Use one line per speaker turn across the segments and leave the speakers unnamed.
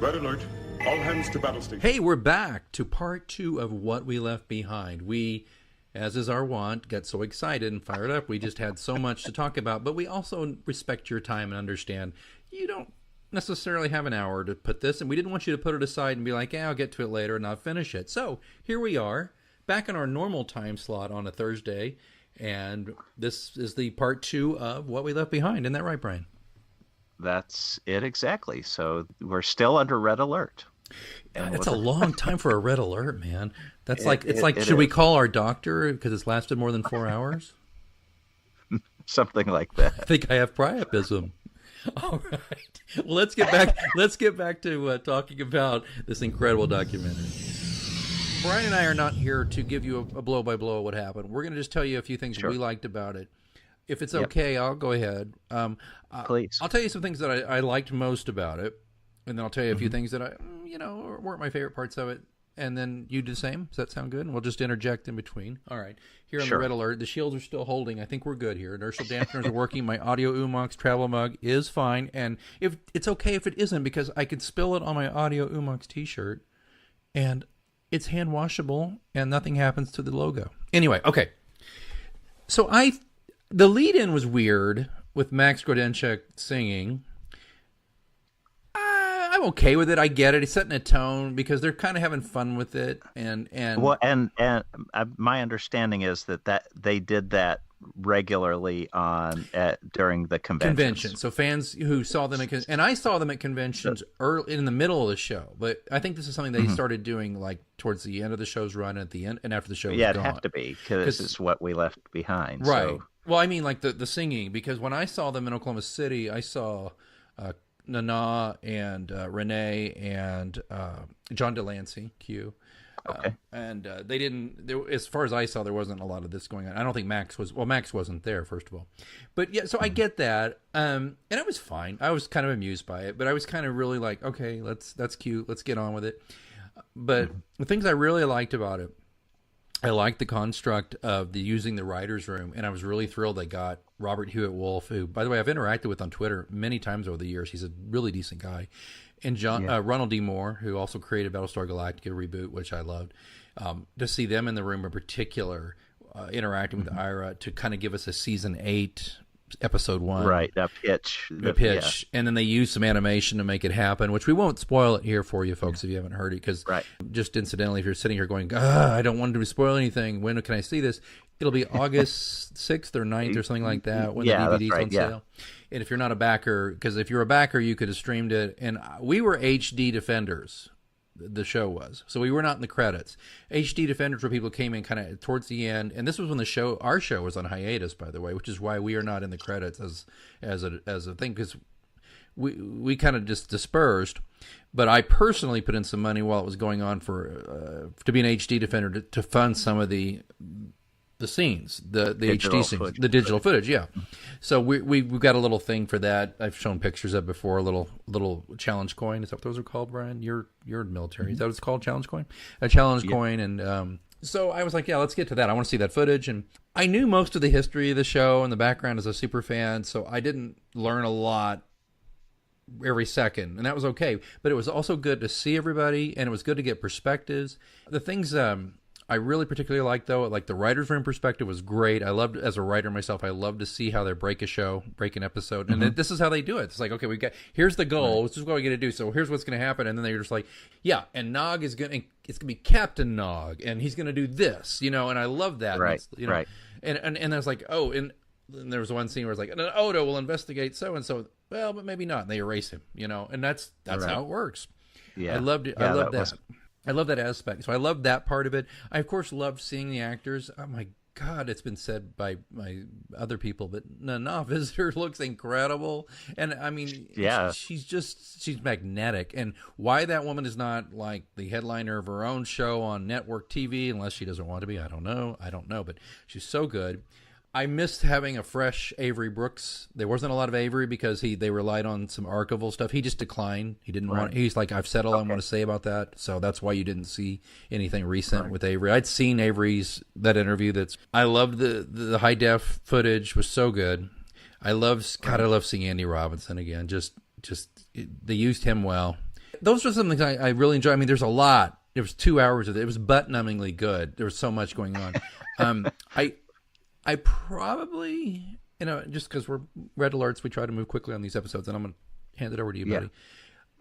Red alert. All hands to battle station.
Hey, we're back to part 2 of What We Left Behind. We, as is our wont, got so excited and fired up. We just had so much to talk about, but we also respect your time and understand you don't necessarily have an hour to put this, and we didn't want you to put it aside and be like, yeah, I'll get to it later and not finish it. So here we are, back in our normal time slot on a Thursday, and this is the part 2 of What We Left Behind. Isn't that right, Brian?
That's it exactly. So we're still under red alert.
That's a long time for a red alert, man. That's should we call our doctor because it's lasted more than 4 hours?
Something like that.
I think I have priapism. All right. Well, let's get back. Let's get back to talking about this incredible documentary. Brian and I are not here to give you a blow by blow of what happened. We're going to just tell you a few things we liked about it. If it's okay, I'll go ahead.
Please.
I'll tell you some things that I liked most about it, and then I'll tell you a few things that weren't my favorite parts of it, and then you do the same. Does that sound good? And we'll just interject in between. All right. Here on the red alert, the shields are still holding. I think we're good here. Inertial dampeners are working. My audio Oomox travel mug is fine, and if it's okay if it isn't, because I could spill it on my audio Oomox t-shirt, and it's hand washable, and nothing happens to the logo. Anyway, okay. So the lead-in was weird with Max Grodenchik singing. I'm okay with it. I get it. It's setting a tone because they're kind of having fun with it. And
my understanding is that they did that regularly during the convention.
So fans who saw them and I saw them at conventions early in the middle of the show, but I think this is something they started doing like towards the end of the show's run, at the end and after the show was gone.
It'd have to be because it's what we left behind.
Right.
So.
Well, I mean like the singing, because when I saw them in Oklahoma City, I saw Nana and Renee and John Delancey, Q.
Okay.
And they didn't, as far as I saw, there wasn't a lot of this going on. I don't think Max wasn't there, first of all. But yeah, so I get that. And it was fine. I was kind of amused by it, but I was kind of really like, okay, that's cute. Let's get on with it. But the things I really liked about it, I liked the construct of using the writer's room, and I was really thrilled they got Robert Hewitt-Wolf, who, by the way, I've interacted with on Twitter many times over the years. He's a really decent guy. And Ronald D. Moore, who also created Battlestar Galactica reboot, which I loved. To see them in the room in particular, interacting with Ira to kind of give us a season 8, episode 1.
Right, the pitch.
Yeah. And then they used some animation to make it happen, which we won't spoil it here for you folks if you haven't heard it, because just incidentally, if you're sitting here going, I don't want to spoil anything, when can I see this? It'll be August 6th or 9th or something like that when the DVD's on sale. And if you're not a backer, because if you're a backer, you could have streamed it. And we were HD Defenders, the show was. So we were not in the credits. HD Defenders were people who came in kind of towards the end. And this was when our show was on hiatus, by the way, which is why we are not in the credits as a thing, because we kind of just dispersed. But I personally put in some money while it was going on to be an HD Defender to fund some of the scenes, the HD scenes, the digital footage, yeah. So we've got a little thing for that. I've shown pictures of before, a little challenge coin. Is that what those are called, Brian? You're military. Is that what it's called, challenge coin? A challenge coin. And so I was like, yeah, let's get to that. I want to see that footage. And I knew most of the history of the show and the background as a super fan, so I didn't learn a lot every second, and that was okay. But it was also good to see everybody, and it was good to get perspectives. The things I really particularly liked, though, like the writer's room perspective was great. I loved, as a writer myself, I love to see how they break an episode. And this is how they do it. It's like, okay, here's the goal. This is what we got to do. So here's what's going to happen. And then they're just like, yeah, and Nog it's going to be Captain Nog, and he's going to do this, and I love that.
Right,
right. And I was like, oh, and there was one scene where it's like, Odo will investigate so-and-so. Well, but maybe not. And they erase him, and that's how it works. Yeah. I loved it. I loved that. I love that aspect. So I love that part of it. I, of course, loved seeing the actors. Oh, my God, it's been said by my other people, but Nana Visitor looks incredible. And, I mean, she's magnetic. And why that woman is not, like, the headliner of her own show on network TV, unless she doesn't want to be, I don't know. But she's so good. I missed having a fresh Avery Brooks. There wasn't a lot of Avery because they relied on some archival stuff. He just declined. He didn't want. He's like, I've said all I want to say about that. So that's why you didn't see anything recent with Avery. I'd seen Avery's that interview. I loved the high def footage was so good. I love seeing Andy Robinson again. Just they used him well. Those are some things I really enjoy. I mean, there's a lot. There was 2 hours of it. It was butt-numbingly good. There was so much going on. I probably, just because we're red alerts, we try to move quickly on these episodes, and I'm going to hand it over to you, buddy.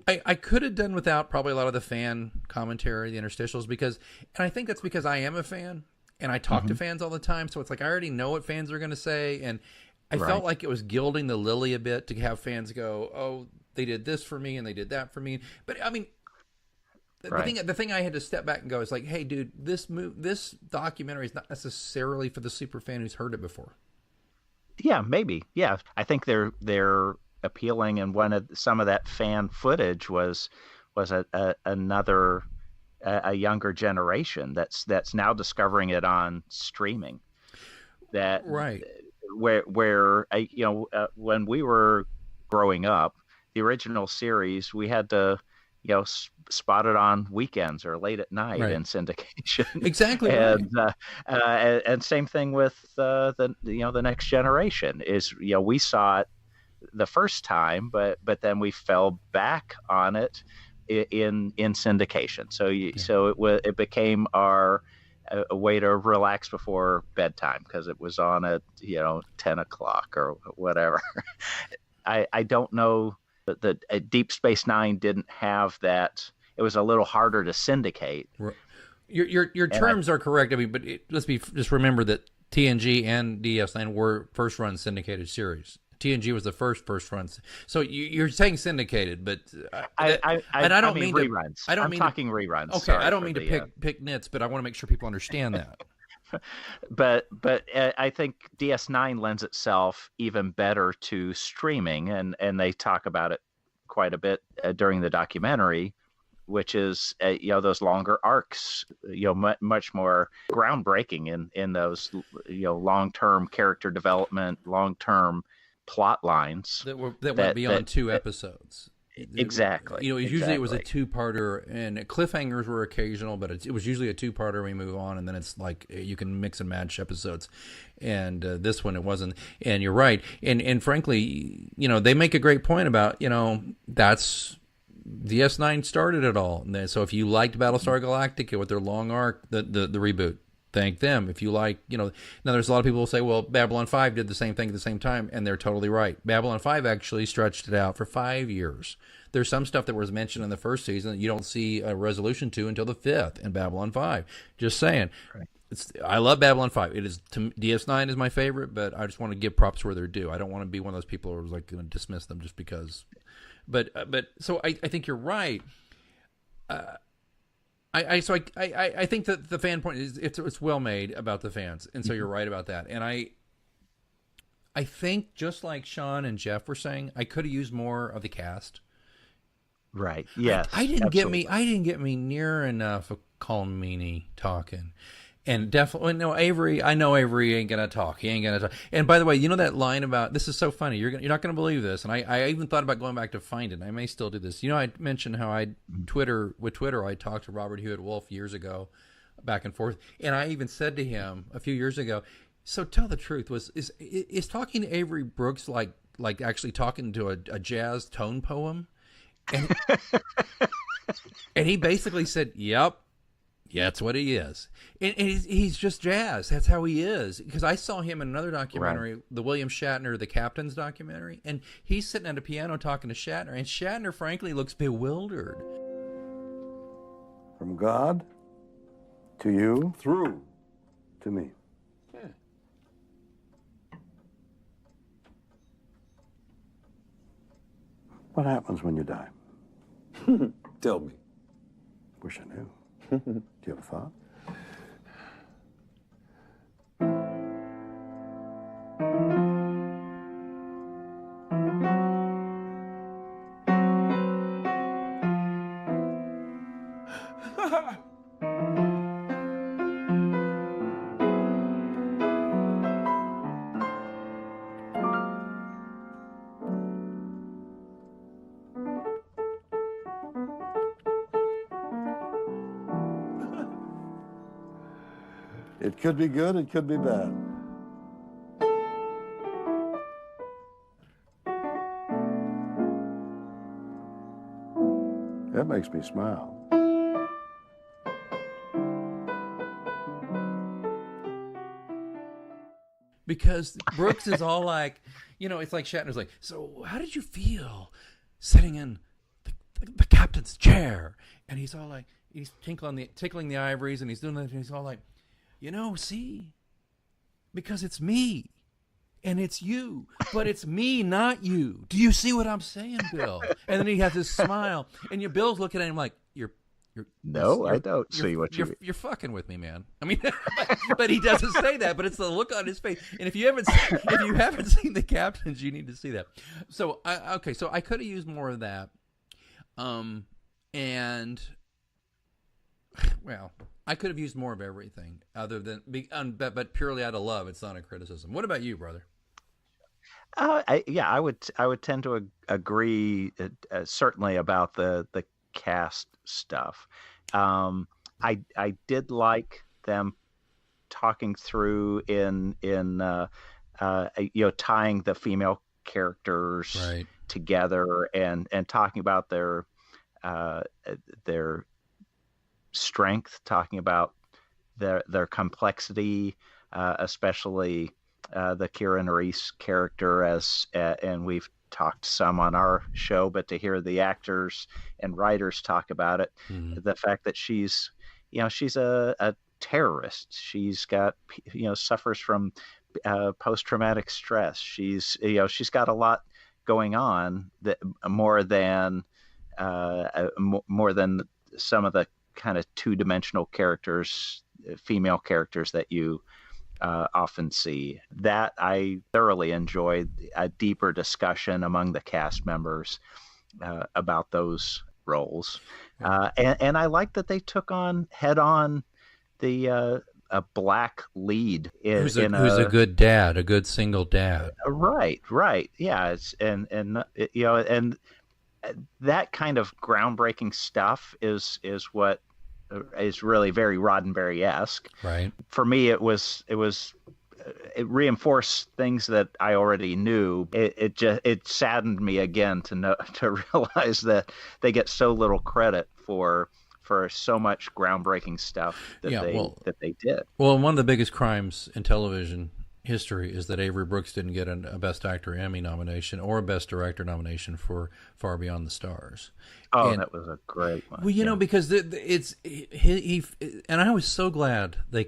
I could have done without probably a lot of the fan commentary, the interstitials, and I think that's because I am a fan, and I talk to fans all the time, so it's like I already know what fans are going to say, and I felt like it was gilding the lily a bit to have fans go, oh, they did this for me, and they did that for me. But, I mean, the thing I had to step back and go is like, hey, dude, this documentary is not necessarily for the super fan who's heard it before.
Yeah, maybe. Yeah, I think they're appealing, and some of that fan footage was another younger generation that's now discovering it on streaming. That where when we were growing up, the original series we had to spot it on weekends or late at night in syndication.
Exactly.
And same thing with the Next Generation is we saw it the first time, but then we fell back on it in syndication. So it became our a way to relax before bedtime because it was on at 10 o'clock or whatever. I don't know that Deep Space Nine didn't have that. It was a little harder to syndicate.
Your terms are correct. I mean, but just remember that TNG and DS9 were first run syndicated series. TNG was the first run. So you're saying syndicated, but I don't mean
reruns. I'm talking reruns.
Okay, I don't mean to pick nits, but I want to make sure people understand that.
But I think DS9 lends itself even better to streaming, and they talk about it quite a bit during the documentary, which is those longer arcs, much more groundbreaking in those long-term character development, long-term plot lines
that went beyond 2 episodes.
Exactly.
Usually it was a 2-parter, and cliffhangers were occasional, but it was usually a 2-parter. We move on, and then it's like you can mix and match episodes. And this one, it wasn't. And you're right. And frankly, they make a great point about that's DS9 started it all. And so if you liked Battlestar Galactica with their long arc, the reboot, thank them. If you like, now there's a lot of people who say, well, Babylon 5 did the same thing at the same time, and they're totally right. Babylon 5 actually stretched it out for 5 years. There's some stuff that was mentioned in the first season that you don't see a resolution to until the 5th in Babylon 5. Just saying. Right. I love Babylon 5. It is DS9 is my favorite, but I just want to give props where they're due. I don't want to be one of those people who's like going to dismiss them just because. But so I think you're right. I think that the fan point is it's well made about the fans, and so you're right about that. And I think just like Sean and Jeff were saying, I could have used more of the cast.
Right. Yes.
I didn't get me near enough of Colm Meaney talking. And definitely, no, Avery. I know Avery ain't gonna talk. He ain't gonna talk. And by the way, that line about this is so funny. You're not gonna believe this. And I even thought about going back to find it. And I may still do this. I mentioned how I Twitter I talked to Robert Hewitt Wolf years ago, back and forth. And I even said to him a few years ago, so tell the truth, is talking to Avery Brooks like actually talking to a jazz tone poem? And and he basically said, yep. Yeah, that's what he is. And he's just jazz. That's how he is. Because I saw him in another documentary, the William Shatner, The Captain's documentary, and he's sitting at a piano talking to Shatner, and Shatner, frankly, looks bewildered.
From God to you,
Through
to me.
Yeah.
What happens when you die?
Tell me.
Wish I knew. Do you have a thought? It could be good, it could be bad. It makes me smile.
Because Brooks is all like, it's like Shatner's like, so how did you feel sitting in the captain's chair? And he's all like, he's tickling the ivories, and he's doing that, and he's all like, see, because it's me, and it's you, but it's me, not you. Do you see what I'm saying, Bill? And then he has this smile, and Bill's looking at him like,
I don't see what
you're fucking with me, man. I mean, but he doesn't say that. But it's the look on his face. And if you haven't seen the Captains, you need to see that. So I could have used more of that. And well, I could have used more of everything other than, but purely out of love. It's not a criticism. What about you, brother?
I would tend to agree certainly about the cast stuff. I did like them talking through in tying the female characters together and talking about their strength, talking about their complexity, especially the Kira Nerys character, and we've talked some on our show, but to hear the actors and writers talk about it, the fact that she's a terrorist, she's got, suffers from post-traumatic stress. She's got a lot going on, that more than some of the kind of two-dimensional characters, female characters that you often see. That I thoroughly enjoyed a deeper discussion among the cast members about those roles, and I like that they took on head on the a black lead who's
a good dad, a good single dad.
Right, yeah, and that kind of groundbreaking stuff is what is really very Roddenberry-esque.
Right.
For me, it reinforced things that I already knew. It saddened me again to realize that they get so little credit for so much groundbreaking stuff that they did.
Well, one of the biggest crimes in television history is that Avery Brooks didn't get a Best Actor Emmy nomination or a Best Director nomination for Far Beyond the Stars.
Oh, that was a great one.
Well, because it's he and I was so glad they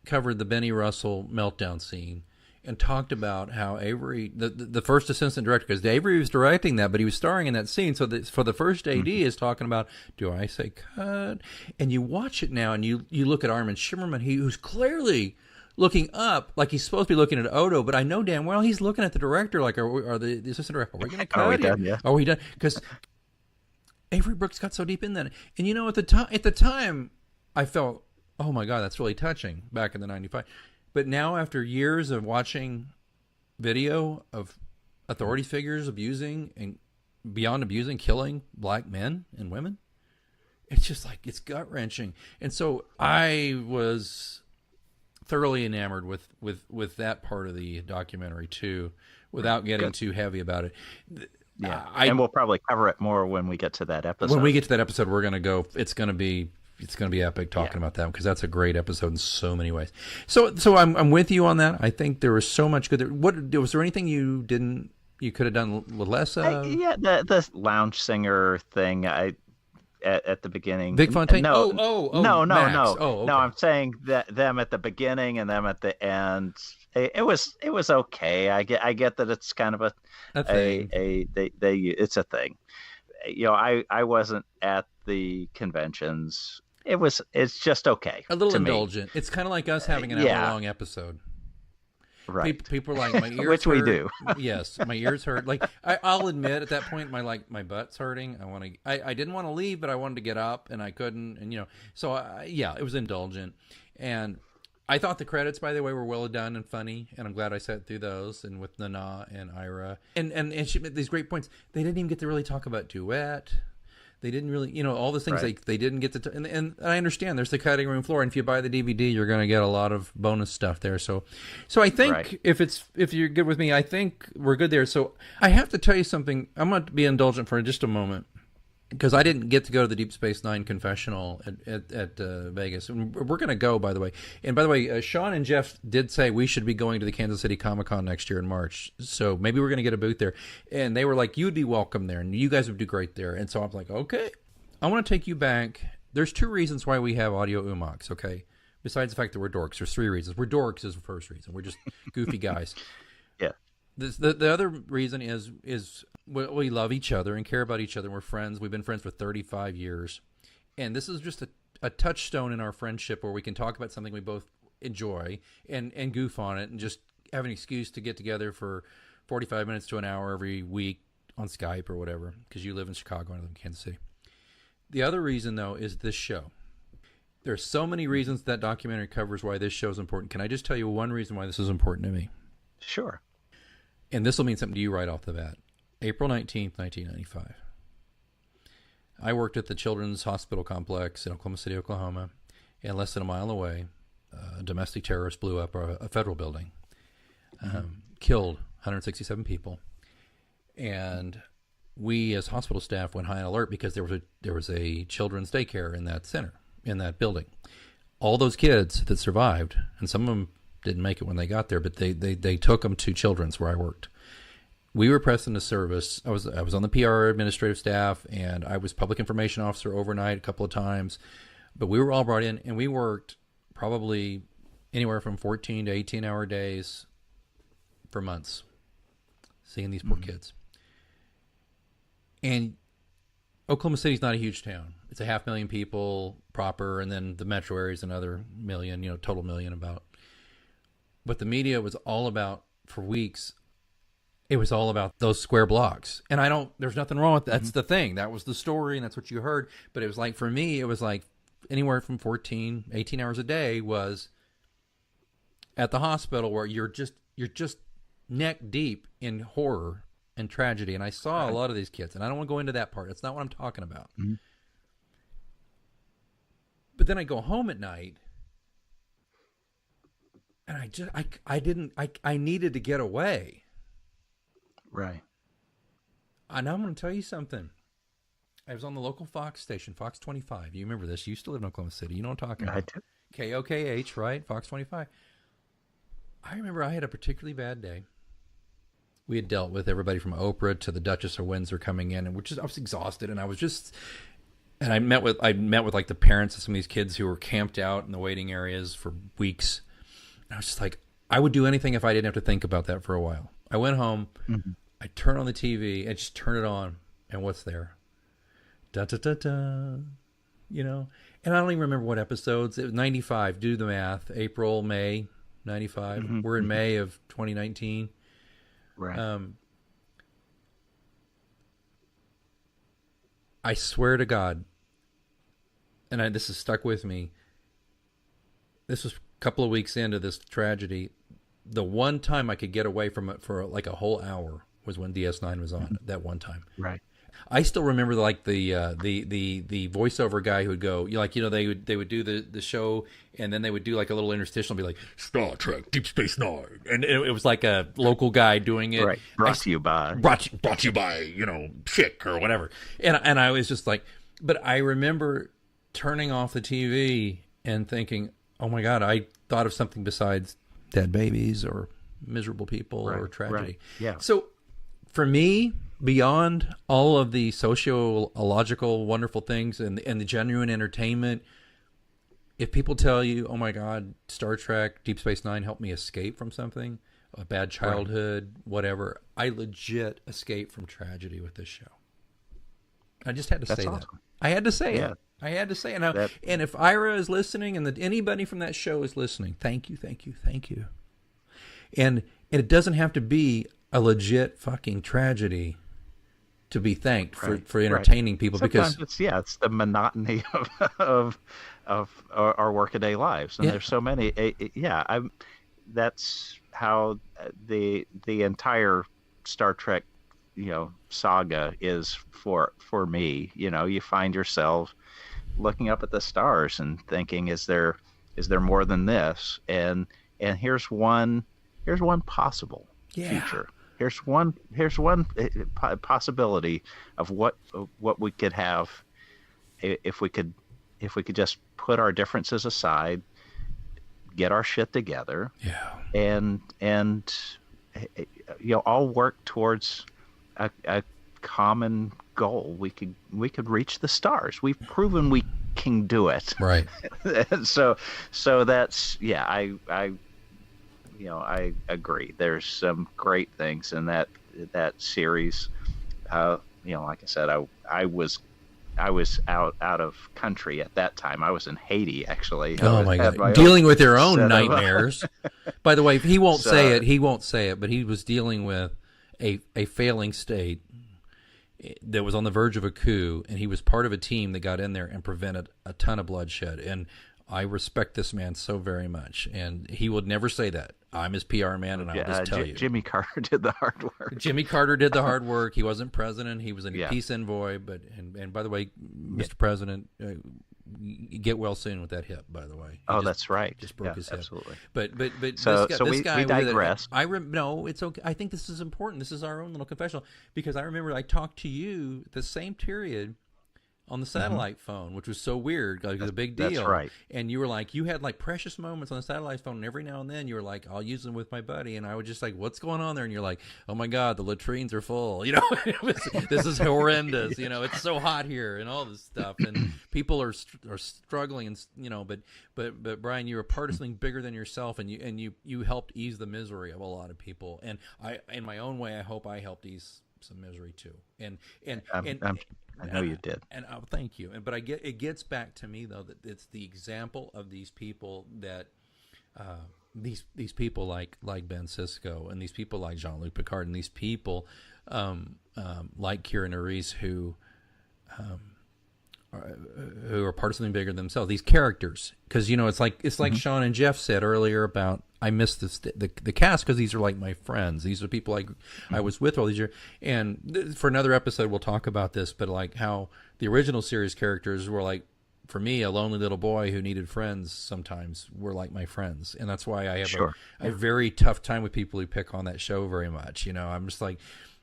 covered the Benny Russell meltdown scene and talked about how Avery, the first assistant director, because Avery was directing that, but he was starring in that scene. So for the first AD is talking about, do I say cut? And you watch it now, and you look at Armin Shimmerman, who's clearly looking up like he's supposed to be looking at Odo, but I know damn well he's looking at the director like, are the assistant director, are we going to cut?
Are we done? Yeah.
Are we done? Because Avery Brooks got so deep in that. And at the time, I felt, oh my God, that's really touching back in the 95. But now, after years of watching video of authority figures abusing and beyond abusing, killing black men and women, it's just like, it's gut-wrenching. And so I was thoroughly enamored with that part of the documentary too, without getting too heavy about it.
Yeah, and we'll probably cover it more when we get to that episode.
When we get to that episode, we're going to go. It's going to be epic talking about that, because that's a great episode in so many ways. So I'm with you on that. I think there was so much good there. Was there anything you could have done with less of?
The lounge singer thing. At the beginning,
Vic Fontaine.
No.
Max. Oh, okay.
No. I'm saying that them at the beginning and them at the end. It was okay. I get that it's kind of a thing. It's a thing. I wasn't at the conventions. It's just okay.
A little indulgent. It's kind of like us having an hour-long episode.
Right.
People are like, my ears
which
hurt.
We do.
Yes, my ears hurt. Like I'll admit, at that point, my butt's hurting. I didn't want to leave, but I wanted to get up, and I couldn't. And so it was indulgent. And I thought the credits, by the way, were well done and funny, and I'm glad I sat through those. And with Nana and Ira, and she made these great points. They didn't even get to really talk about duet. They didn't really, all the things they didn't get to, and I understand there's the cutting room floor, and if you buy the DVD, you're going to get a lot of bonus stuff there. So I think if you're good with me, I think we're good there. So I have to tell you something. I'm going to be indulgent for just a moment. because I didn't get to go to the Deep Space Nine confessional at Vegas. And we're going to go, by the way. And by the way, Sean and Jeff did say we should be going to the Kansas City Comic-Con next year in March. So maybe we're going to get a booth there. And they were like, you'd be welcome there, and you guys would do great there. And so I'm like, okay. I want to take you back. There's 2 reasons why we have audio Oomox, okay? Besides the fact that we're dorks, there's 3 reasons. We're dorks is the first reason. We're just goofy guys.
Yeah.
The other reason is we love each other and care about each other. We're friends. We've been friends for 35 years. And this is just a touchstone in our friendship where we can talk about something we both enjoy and goof on it and just have an excuse to get together for 45 minutes to an hour every week on Skype or whatever, because you live in Chicago and I live in Kansas City. The other reason, though, is this show. There are so many reasons that documentary covers why this show is important. Can I just tell you one reason why this is important to me?
Sure.
And this will mean something to you right off the bat. April 19th, 1995. I worked at the Children's Hospital Complex in Oklahoma City, Oklahoma, and less than a mile away, a domestic terrorist blew up a federal building, killed 167 people, and we as hospital staff went high on alert because there was a children's daycare in that center, in that building. All those kids that survived, and some of them didn't make it when they got there, but they took them to Children's where I worked. We were pressed into service. I was on the PR administrative staff, and I was public information officer overnight a couple of times. But we were all brought in, and we worked probably anywhere from 14 to 18-hour days for months, seeing these poor kids. And Oklahoma City's not a huge town. It's 500,000 people proper, and then the metro area is another million, total million about. But the media was all about, for weeks, it was all about those square blocks. And there's nothing wrong with that. That's the thing. That was the story, and that's what you heard. But it was like, for me, it was like anywhere from 14, 18 hours a day was at the hospital where you're just neck deep in horror and tragedy. And I saw a lot of these kids, and I don't want to go into that part. That's not what I'm talking about. Mm-hmm. But then I go home at night, and I needed to get away.
Right.
And I'm going to tell you something. I was on the local Fox station, Fox 25. You remember this? You used to live in Oklahoma City. You know what I'm talking about.
I do.
KOKH, right? Fox 25. I remember I had a particularly bad day. We had dealt with everybody from Oprah to the Duchess of Windsor coming in, and I was exhausted, and I met with like the parents of some of these kids who were camped out in the waiting areas for weeks. And I was just like, I would do anything if I didn't have to think about that for a while. I went home, I turned on the TV and just turn it on, and what's there? Da da da da, And I don't even remember what episodes. It was 95. Do the math. April, May, 95. Mm-hmm. We're in May of 2019.
Right.
I swear to God, and this has stuck with me. This was a couple of weeks into this tragedy. The one time I could get away from it for like a whole hour was when DS9 was on. That one time.
Right.
I still remember like the voiceover guy who would go, they would do the show, and then they would do like a little interstitial and be like, Star Trek Deep Space Nine, and it was like a local guy doing it.
Right. Brought to you by
Chick or whatever. And I was just like, but I remember turning off the TV and thinking, oh my God, I thought of something besides dead babies or miserable people or tragedy.
Right. Yeah.
So for me, beyond all of the sociological wonderful things and the genuine entertainment, if people tell you, oh my God, Star Trek, Deep Space Nine helped me escape from something, a bad childhood, whatever, I legit escaped from tragedy with this show. I just had to say that. I had to say it. I had to say it. And if Ira is listening and anybody from that show is listening, thank you, thank you, thank you. And it doesn't have to be a legit fucking tragedy to be thanked for entertaining people.
Sometimes
because
it's the monotony of our workaday lives, and there's so many. That's how the entire Star Trek saga is for me. You find yourself looking up at the stars and thinking, is there more than this? And here's one possible future. here's one possibility of what we could have if we could just put our differences aside, get our shit together, and all work towards a common goal. We could reach the stars. We've proven we can do it.
Right.
so that's I agree. There's some great things in that series. Like I said, I was out of country at that time. I was in Haiti, actually.
Oh my God! Dealing with your own nightmares. By the way, he won't say it. He won't say it, but he was dealing with a failing state that was on the verge of a coup, and he was part of a team that got in there and prevented a ton of bloodshed. And I respect this man so very much, and he would never say that. I'm his PR man, and I'll just tell you.
Jimmy Carter did the hard work.
Jimmy Carter did the hard work. He wasn't president. He was a peace envoy. And by the way, Mr. President, get well soon with that hip. By the way.
That's right.
Just broke his hip.
Absolutely.
But
so
this guy
we digress.
No, it's okay. I think this is important. This is our own little confessional, because I remember I talked to you the same period on the satellite phone, which was so weird, like it was a big deal.
That's right.
And you were like, you had like precious moments on the satellite phone, and every now and then you were like, I'll use them with my buddy, and I would just like, what's going on there? And you're like, oh my God, the latrines are full. This is horrendous. It's so hot here, and all this stuff, and people are struggling, and but Brian, you're a part of something bigger than yourself, and you helped ease the misery of a lot of people, and I, in my own way, I hope I helped ease some misery too.
I know you did.
And thank you. But it gets back to me though, that it's the example of these people that these people like Ben Sisko, and these people like Jean-Luc Picard, and these people like Kira Nerys who are part of something bigger than themselves. These characters, because it's like Sean and Jeff said earlier about, I miss the cast because these are like my friends. These are people I was with all these years. And for another episode, we'll talk about this. But like how the original series characters were like, for me, a lonely little boy who needed friends sometimes were like my friends, and that's why I have a very tough time with people who pick on that show very much. I'm just like,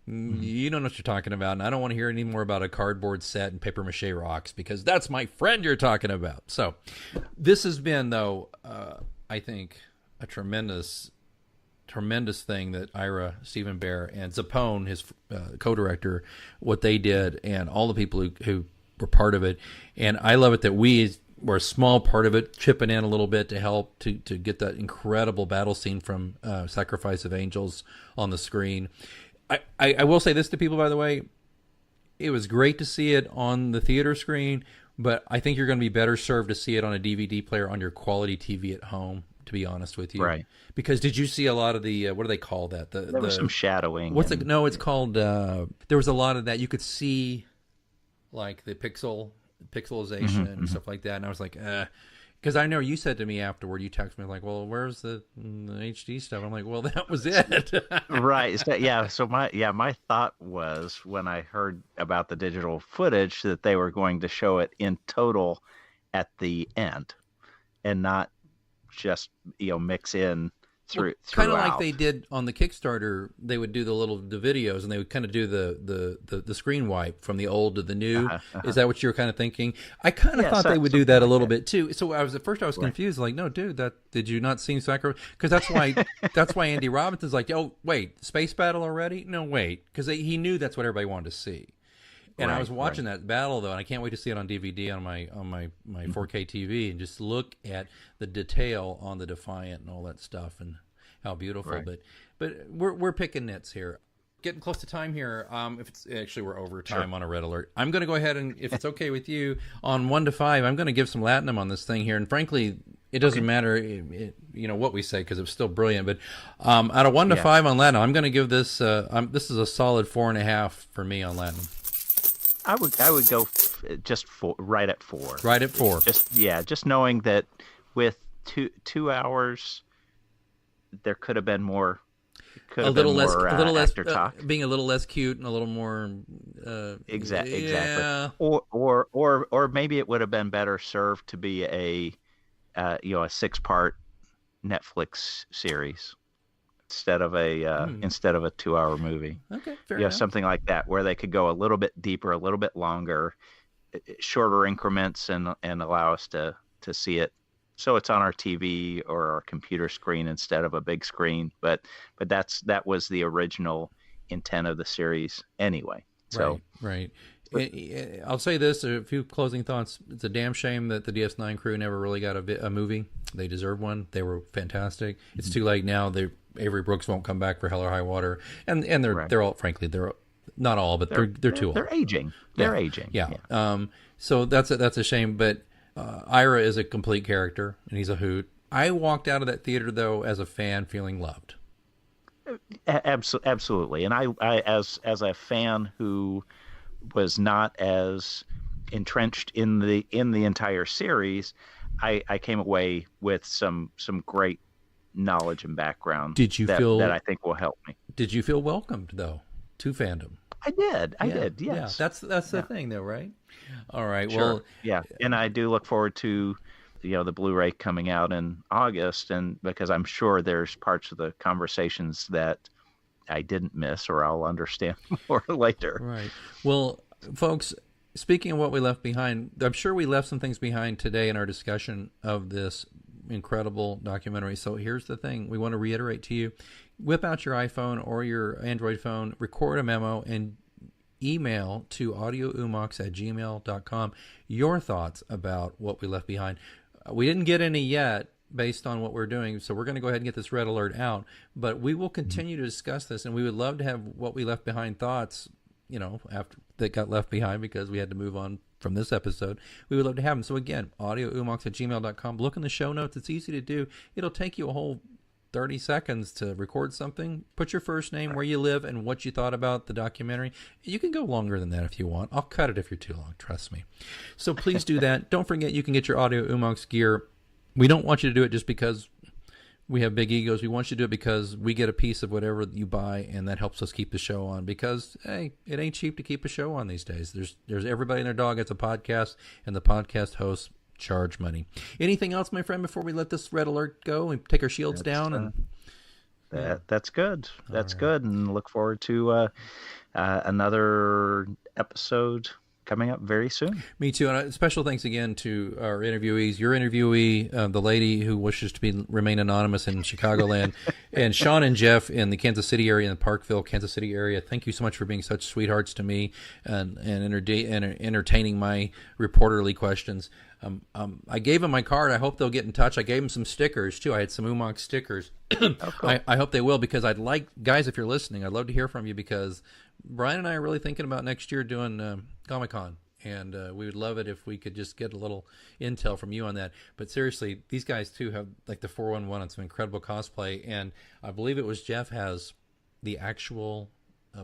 you don't know what you're talking about, and I don't want to hear any more about a cardboard set and paper mache rocks, because that's my friend you're talking about. So this has been, though, I think, a tremendous thing that Ira, Stephen Bear, and Zappone, his co-director, what they did, and all the people who were part of it. And I love it that we were a small part of it, chipping in a little bit to help to get that incredible battle scene from Sacrifice of Angels on the screen. I will say this to people, by the way. It was great to see it on the theater screen, but I think you're going to be better served to see it on a DVD player on your quality TV at home, to be honest with you.
Right.
Because did you see a lot of the, what do they call that?
There was some shadowing.
No, it's called, there was a lot of that. You could see like the pixelization and stuff like that. And I was like, because I know you said to me afterward, you texted me like, well, where's the HD stuff? I'm like, well, that was it.
Right. So my thought was, when I heard about the digital footage, that they were going to show it in total at the end and not just, mix in throughout.
Kind of like they did on the Kickstarter. They would do the videos, and they would kind of do the screen wipe from the old to the new. Is that what you were kind of thinking? I kind of thought they would do that a little bit too. So at first I was confused. Like, no, dude, did you not see Sacrifice? Because that's why Andy Robinson's like, oh wait, space battle already? No, wait, because he knew that's what everybody wanted to see. And I was watching that battle though, and I can't wait to see it on DVD on my 4K TV, and just look at the detail on the Defiant and all that stuff, and how beautiful. Right. But we're picking nits here. Getting close to time here. If it's actually, we're over time on a red alert. I'm going to go ahead and, if it's okay with you, on 1 to 5, I'm going to give some Latinum on this thing here. And frankly, it doesn't matter, what we say, because it's still brilliant. But out of 1 to 5 on Latinum, I'm going to give this. This is a solid 4.5 for me on Latinum.
I would go just right at 4.
Right at 4.
Just knowing that with 2 hours, there could have been more.
A little less being a little less cute and a little more.
Exactly.
Yeah.
Or maybe it would have been better served to be a 6-part Netflix series. instead of a 2-hour movie.
Okay, fair enough.
Something like that where they could go a little bit deeper, a little bit longer, shorter increments, and allow us to see it. So it's on our TV or our computer screen instead of a big screen. But that was the original intent of the series anyway. So
right. I'll say this: a few closing thoughts. It's a damn shame that the DS9 crew never really got a movie. They deserve one. They were fantastic. It's too late now. Avery Brooks won't come back for Hell or High Water, and they're all, frankly, they're not all, but they're too old.
They're aging. They're aging.
Yeah. So that's a shame. But Ira is a complete character, and he's a hoot. I walked out of that theater though as a fan, feeling loved.
Absolutely, and I as a fan who was not as entrenched in the entire series, I came away with some great knowledge and background.
Did you feel
that I think will help me?
Did you feel welcomed though to fandom?
I did. Yes.
Yeah, that's the thing though, right? All right.
Sure.
Well,
yeah, and I do look forward to the Blu-ray coming out in August, and because I'm sure there's parts of the conversations that I didn't miss or I'll understand more later.
Right. Well, folks, speaking of what we left behind, I'm sure we left some things behind today in our discussion of this incredible documentary. So here's the thing. We want to reiterate to you, whip out your iPhone or your Android phone, record a memo, and email to audioomox@gmail.com your thoughts about what we left behind. We didn't get any yet based on what we're doing, so we're going to go ahead and get this red alert out, but we will continue to discuss this, and we would love to have what we left behind thoughts, after that got left behind because we had to move on from this episode. We would love to have them. So again, audioomox@gmail.com. Look in the show notes. It's easy to do. It'll take you a whole 30 seconds to record something. Put your first name, where you live, and what you thought about the documentary. You can go longer than that if you want. I'll cut it if you're too long, trust me. So please do that. Don't forget you can get your Audio Oomox gear. We don't want you to do it just because we have big egos. We want you to do it because we get a piece of whatever you buy, and that helps us keep the show on. Because, hey, it ain't cheap to keep a show on these days. There's everybody and their dog gets a podcast, and the podcast hosts charge money. Anything else, my friend, before we let this red alert go and take our shields down?
That's good. That's good, and look forward to another episode coming up very soon.
Me too. And special thanks again to our interviewees. Your interviewee, the lady who wishes to remain anonymous in Chicagoland, and Sean and Jeff in the Kansas City area, in the Parkville, Kansas City area. Thank you so much for being such sweethearts to me and entertaining my reporterly questions. I gave them my card. I hope they'll get in touch. I gave them some stickers too. I had some Oomox stickers.
Oh, cool.
I hope they will, because I'd like, guys, if you're listening, I'd love to hear from you, because Brian and I are really thinking about next year doing Comic-Con, and we would love it if we could just get a little intel from you on that. But seriously, these guys too have like the 411 and some incredible cosplay, and I believe it was Jeff has the actual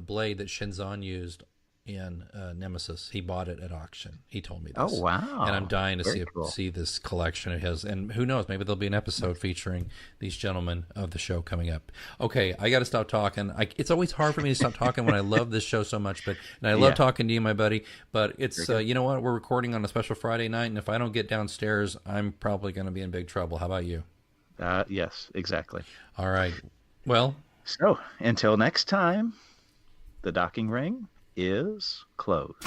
blade that Shinzon used in Nemesis. He bought it at auction. He told me this.
Oh, wow.
And I'm dying to
Cool.
see this collection it has. And who knows, maybe there'll be an episode featuring these gentlemen of the show coming up. Okay, I got to stop talking. It's always hard for me to stop talking when I love this show so much. And I love talking to you, my buddy. But it's, you know what? We're recording on a special Friday night, and if I don't get downstairs, I'm probably going to be in big trouble. How about you?
Yes, exactly.
All right. Well.
So, until next time, the docking ring is closed.